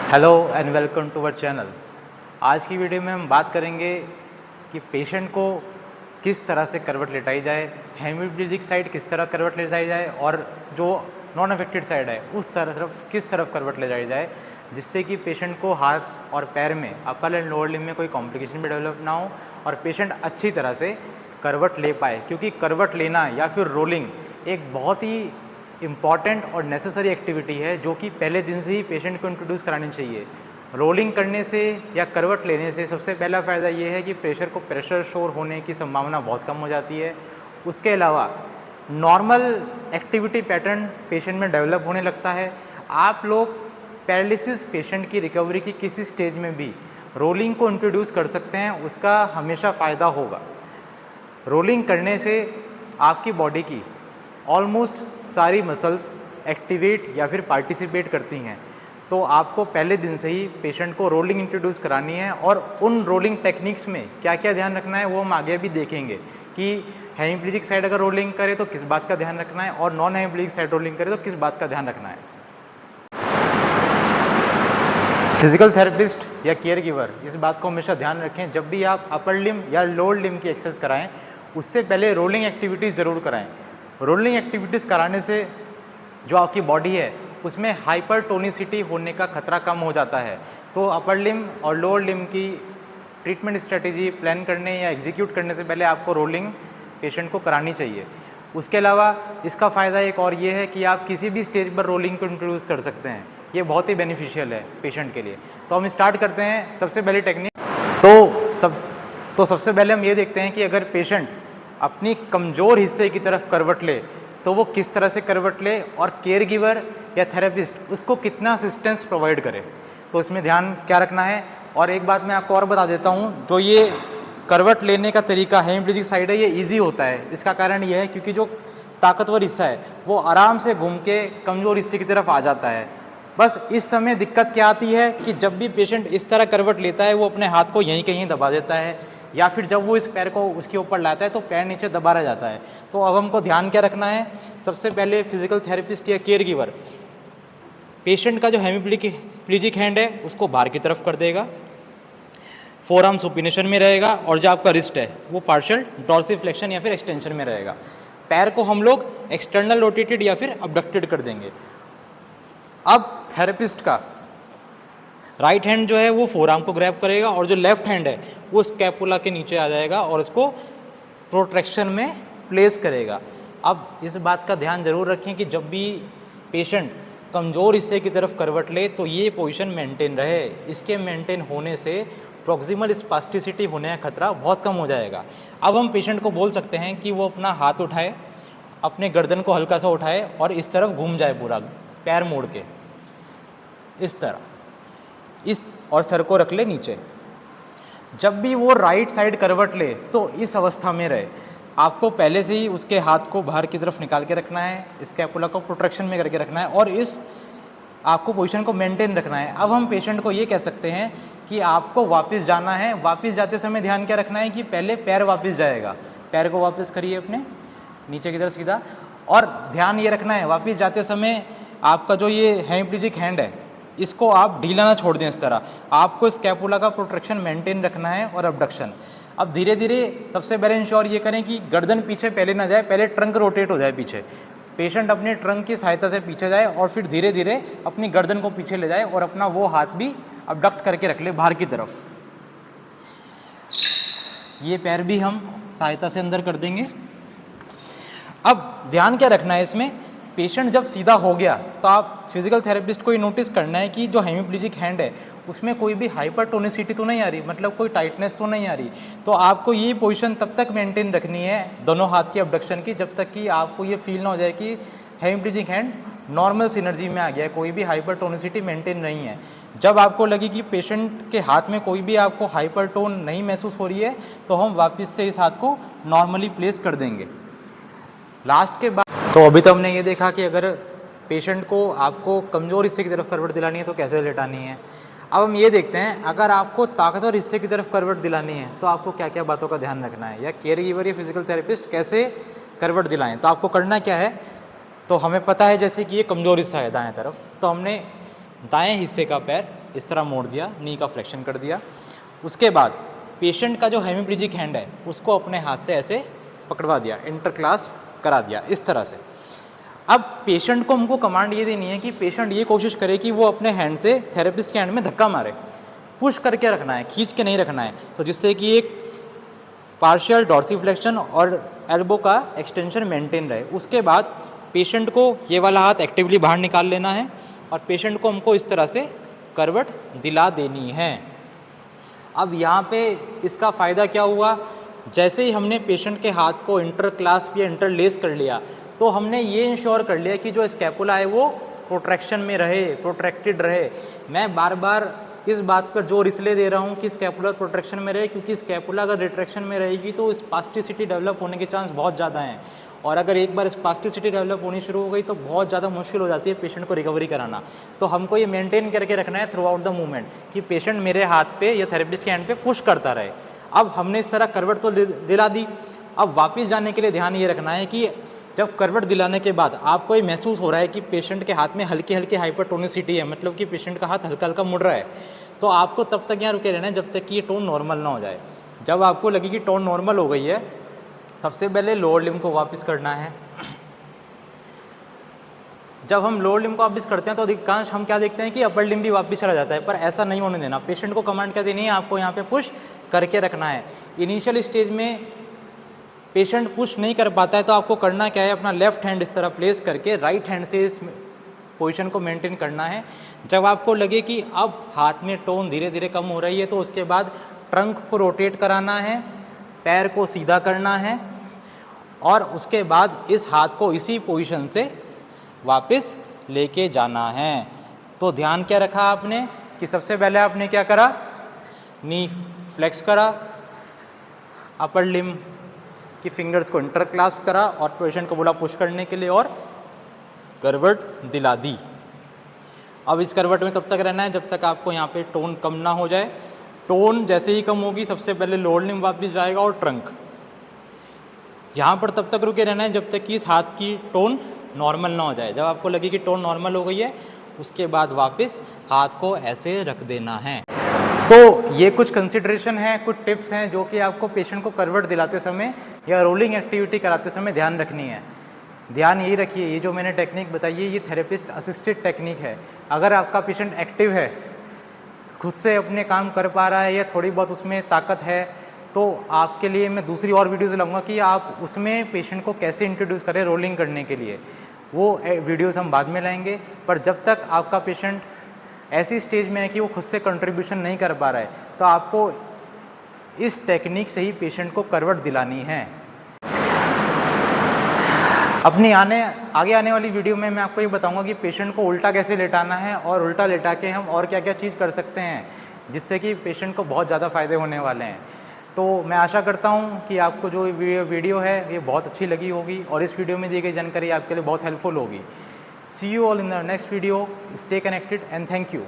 Hello and welcome to our channel. आज की video में हम बात करेंगे कि पेशेंट को किस तरह से करवट लेटाई जाए, हेमिप्लीजिक साइड किस तरह करवट लेटाई जाए और जो नॉन अफेक्टेड साइड है उस तरफ किस तरफ करवट ले जाई जाए, जिससे कि पेशेंट को हाथ और पैर में अपर एंड लोअर लिम्ब में कोई कॉम्प्लिकेशन भी डेवलप ना हो और पेशेंट अच्छी तरह से करवट ले पाए। क्योंकि करवट लेना या फिर रोलिंग एक बहुत ही इम्पॉर्टेंट और नेसेसरी एक्टिविटी है जो कि पहले दिन से ही पेशेंट को इंट्रोड्यूस करानी चाहिए। रोलिंग करने से या करवट लेने से सबसे पहला फ़ायदा ये है कि प्रेशर शोर होने की संभावना बहुत कम हो जाती है। उसके अलावा नॉर्मल एक्टिविटी पैटर्न पेशेंट में डेवलप होने लगता है। आप लोग पैरालिसिस पेशेंट की रिकवरी की किसी स्टेज में भी रोलिंग को इंट्रोड्यूस कर सकते हैं, उसका हमेशा फ़ायदा होगा। रोलिंग करने से आपकी बॉडी की ऑलमोस्ट सारी मसल्स एक्टिवेट या फिर पार्टिसिपेट करती हैं। तो आपको पहले दिन से ही पेशेंट को रोलिंग इंट्रोड्यूस करानी है और उन रोलिंग टेक्निक्स में क्या क्या ध्यान रखना है वो हम आगे भी देखेंगे कि हेमिप्लीजिक साइड अगर रोलिंग करे तो किस बात का ध्यान रखना है और नॉन हेमिप्लीजिक साइड रोलिंग करे तो किस बात का ध्यान रखना है। फिजिकल थेरेपिस्ट या केयर गिवर इस बात को हमेशा ध्यान रखें, जब भी आप अपर लिम्ब या लोअर लिम्ब की एक्सरसाइज कराएं उससे पहले रोलिंग एक्टिविटीज़ ज़रूर कराएं। रोलिंग एक्टिविटीज़ कराने से जो आपकी बॉडी है उसमें हाइपरटोनिसिटी होने का खतरा कम हो जाता है। तो अपर लिम्ब और लोअर लिम्ब की ट्रीटमेंट स्ट्रेटेजी प्लान करने या एग्जीक्यूट करने से पहले आपको रोलिंग पेशेंट को करानी चाहिए। उसके अलावा इसका फ़ायदा एक और ये है कि आप किसी भी स्टेज पर रोलिंग को इंट्रोड्यूस कर सकते हैं। ये बहुत ही बेनिफिशियल है पेशेंट के लिए। तो हम स्टार्ट करते हैं सबसे पहली टेक्निक। तो सबसे पहले हम ये देखते हैं कि अगर पेशेंट अपनी कमज़ोर हिस्से की तरफ करवट ले तो वो किस तरह से करवट ले और केयर गिवर या थेरेपिस्ट उसको कितना असिस्टेंस प्रोवाइड करे। तो इसमें ध्यान क्या रखना है। और एक बात मैं आपको और बता देता हूँ, जो ये करवट लेने का तरीका हेमिप्लीजिक साइड है ये ईजी होता है। इसका कारण ये है क्योंकि जो ताकतवर हिस्सा है वो आराम से घूम के कमज़ोर हिस्से की तरफ आ जाता है। बस इस समय दिक्कत क्या आती है कि जब भी पेशेंट इस तरह करवट लेता है वो अपने हाथ को यहीं कहीं दबा देता है या फिर जब वो इस पैर को उसके ऊपर लाता है तो पैर नीचे दबा रह जाता है। तो अब हमको ध्यान क्या रखना है, सबसे पहले फिजिकल थेरेपिस्ट या केयर गिवर पेशेंट का जो हेमिप्लीजिक हैंड है उसको बाहर की तरफ कर देगा, फोरआर्म सुपिनेशन में रहेगा और जो आपका रिस्ट है वो पार्शियल डॉर्सिफ्लेक्शन या फिर एक्सटेंशन में रहेगा। पैर को हम लोग एक्सटर्नल रोटेटेड या फिर अबडक्टेड कर देंगे। अब थेरेपिस्ट का राइट हैंड जो है वो फोरआर्म को ग्रैब करेगा और जो लेफ्ट हैंड है वो स्कैपुला के नीचे आ जाएगा और उसको प्रोट्रैक्शन में प्लेस करेगा। अब इस बात का ध्यान जरूर रखें कि जब भी पेशेंट कमज़ोर हिस्से की तरफ करवट ले तो ये पोजीशन मेंटेन रहे। इसके मेंटेन होने से प्रॉक्सिमल स्पास्टिसिटी होने का खतरा बहुत कम हो जाएगा। अब हम पेशेंट को बोल सकते हैं कि वो अपना हाथ उठाए, अपने गर्दन को हल्का सा उठाए और इस तरफ घूम जाए पूरा पैर मोड़ के इस तरह, इस और सर को रख ले नीचे। जब भी वो राइट साइड करवट ले तो इस अवस्था में रहे। आपको पहले से ही उसके हाथ को बाहर की तरफ निकाल के रखना है, स्कैपुला को प्रोटेक्शन में करके रखना है और इस आपको पोजीशन को मेंटेन रखना है। अब हम पेशेंट को ये कह सकते हैं कि आपको वापस जाना है। वापस जाते समय ध्यान क्या रखना है कि पहले पैर वापस जाएगा, पैर को वापस करिए अपने नीचे की तरफ सीधा। और ध्यान ये रखना है वापस जाते समय आपका जो ये हेमिप्लीजिक हैंड है इसको आप ढीला ना छोड़ दें। इस तरह आपको स्कैपुला का प्रोटेक्शन मेंटेन रखना है और अबडक्शन। अब धीरे धीरे सबसे पहले इंश्योर ये करें कि गर्दन पीछे पहले ना जाए, पहले ट्रंक रोटेट हो जाए पीछे। पेशेंट अपने ट्रंक की सहायता से पीछे जाए और फिर धीरे धीरे अपनी गर्दन को पीछे ले जाए और अपना वो हाथ भी अबडक्ट करके रख ले बाहर की तरफ। ये पैर भी हम सहायता से अंदर कर देंगे। अब ध्यान क्या रखना है इसमें, पेशेंट जब सीधा हो गया तो आप फिजिकल थेरेपिस्ट को ये नोटिस करना है कि जो हेमिप्लीजिक हैंड है उसमें कोई भी हाइपरटोनिसिटी तो नहीं आ रही, मतलब कोई टाइटनेस तो नहीं आ रही। तो आपको ये पोजीशन तब तक मेंटेन रखनी है दोनों हाथ की अबडक्शन की जब तक कि आपको ये फील ना हो जाए कि हेमिप्लीजिक हैंड नॉर्मल सिनर्जी में आ गया है, कोई भी हाइपरटोनिसिटी मेंटेन नहीं है। जब आपको लगे कि पेशेंट के हाथ में कोई भी आपको हाइपरटोन नहीं महसूस हो रही है तो हम वापस से इस हाथ को नॉर्मली प्लेस कर देंगे। लास्ट के बाद तो अभी तो हमने ये देखा कि अगर पेशेंट को आपको कमज़ोर हिस्से की तरफ करवट दिलानी है तो कैसे लेटानी है। अब हम ये देखते हैं अगर आपको ताकतवर हिस्से की तरफ करवट दिलानी है तो आपको क्या क्या बातों का ध्यान रखना है, या केयर गिवर या फिजिकल थेरेपिस्ट कैसे करवट दिलाएं। तो आपको करना क्या है, तो हमें पता है जैसे कि ये कमज़ोर हिस्सा है दाएं तरफ, तो हमने दाएं हिस्से का पैर इस तरह मोड़ दिया, नी का फ्लेक्शन कर दिया। उसके बाद पेशेंट का जो हेमीप्लीजिक हैंड है उसको अपने हाथ से ऐसे पकड़वा दिया, इंटरक्लास करा दिया इस तरह से। अब पेशेंट को हमको कमांड ये देनी है कि पेशेंट ये कोशिश करे कि वो अपने हैंड से थेरेपिस्ट के हैंड में धक्का मारे, पुश करके रखना है, खींच के नहीं रखना है, तो जिससे कि एक पार्शियल डॉर्सिफ्लेक्शन और एल्बो का एक्सटेंशन मेंटेन रहे। उसके बाद पेशेंट को ये वाला हाथ एक्टिवली बाहर निकाल लेना है और पेशेंट को हमको इस तरह से करवट दिला देनी है। अब यहाँ पे इसका फ़ायदा क्या हुआ, जैसे ही हमने पेशेंट के हाथ को इंटरक्लास्प या इंटरलेस कर लिया तो हमने ये इंश्योर कर लिया कि जो स्कैपुला है वो प्रोट्रैक्शन में रहे, प्रोट्रैक्टेड रहे। मैं बार बार इस बात पर जोर इसलिए दे रहा हूँ कि स्कैपुलर प्रोट्रैक्शन में रहे, क्योंकि स्कैपुला अगर रिट्रैक्शन में रहेगी तो स्पास्टिसिटी डेवलप होने के चांस बहुत ज़्यादा हैं, और अगर एक बार स्पास्टिसिटी डेवलप होनी शुरू हो गई तो बहुत ज़्यादा मुश्किल हो जाती है पेशेंट को रिकवरी कराना। तो हमको ये मेंटेन करके रखना है थ्रू आउट द मूवमेंट कि पेशेंट मेरे हाथ पे या थेरेपिस्ट के हैंड पे पुश करता रहे। अब हमने इस तरह करवट तो दिला दी, अब वापस जाने के लिए ध्यान ये रखना है कि जब करवट दिलाने के बाद आपको ये महसूस हो रहा है कि पेशेंट के हाथ में हल्की हल्की हाइपरटोनिसिटी है, मतलब कि पेशेंट का हाथ हल्का हल्का मुड़ रहा है, तो आपको तब तक यहाँ रुके रहना है जब तक कि ये टोन नॉर्मल ना हो जाए। जब आपको लगे कि टोन नॉर्मल हो गई है, सबसे पहले लोअर लिम्ब को वापस करना है। जब हम लोअर लिम्ब को वापस करते हैं तो अधिकांश हम क्या देखते हैं कि अपर लिम्ब भी वापस चला जाता है, पर ऐसा नहीं होने देना। पेशेंट को कमांड क्या देनी है, आपको यहाँ पे पुश करके रखना है। इनिशियल स्टेज में पेशेंट पुश नहीं कर पाता है तो आपको करना क्या है, अपना लेफ्ट हैंड इस तरह प्लेस करके राइट हैंड से इस पोजीशन को मेंटेन करना है। जब आपको लगे कि अब हाथ में टोन धीरे धीरे कम हो रही है तो उसके बाद ट्रंक को रोटेट कराना है, पैर को सीधा करना है और उसके बाद इस हाथ को इसी पोजीशन से वापस लेके जाना है। तो ध्यान क्या रखा आपने कि सबसे पहले आपने क्या करा, नी फ्लेक्स करा, अपर लिम्ब की फिंगर्स को इंटरक्लास्प करा और पेशेंट को बोला पुश करने के लिए और करवट दिला दी। अब इस करवट में तब तक रहना है जब तक आपको यहाँ पे टोन कम ना हो जाए। टोन जैसे ही कम होगी सबसे पहले लोअर लिम्ब वापस जाएगा और ट्रंक। यहाँ पर तब तक रुके रहना है जब तक कि इस हाथ की टोन नॉर्मल ना हो जाए। जब आपको लगे कि टोन नॉर्मल हो गई है उसके बाद वापस हाथ को ऐसे रख देना है। तो ये कुछ कंसिडरेशन है, कुछ टिप्स हैं जो कि आपको पेशेंट को करवट दिलाते समय या रोलिंग एक्टिविटी कराते समय ध्यान रखनी है। ध्यान यही रखिए, ये जो मैंने टेक्निक बताई है ये थेरेपिस्ट असिस्टेड टेक्निक है। अगर आपका पेशेंट एक्टिव है, खुद से अपने काम कर पा रहा है या थोड़ी बहुत उसमें ताकत है, तो आपके लिए मैं दूसरी और वीडियोज़ लाऊंगा कि आप उसमें पेशेंट को कैसे इंट्रोड्यूस करें रोलिंग करने के लिए। वो वीडियोज़ हम बाद में लाएंगे। पर जब तक आपका पेशेंट ऐसी स्टेज में है कि वो खुद से कंट्रीब्यूशन नहीं कर पा रहा है तो आपको इस टेक्निक से ही पेशेंट को करवट दिलानी है। अपनी आगे आने वाली वीडियो में मैं आपको ये बताऊंगा कि पेशेंट को उल्टा कैसे लेटाना है और उल्टा लेटा के हम और क्या क्या चीज़ कर सकते हैं जिससे कि पेशेंट को बहुत ज़्यादा फ़ायदे होने वाले हैं। तो मैं आशा करता हूँ कि आपको जो वीडियो है ये बहुत अच्छी लगी होगी और इस वीडियो में दी गई जानकारी आपके लिए बहुत हेल्पफुल होगी। See you all in the next video. Stay connected and thank you.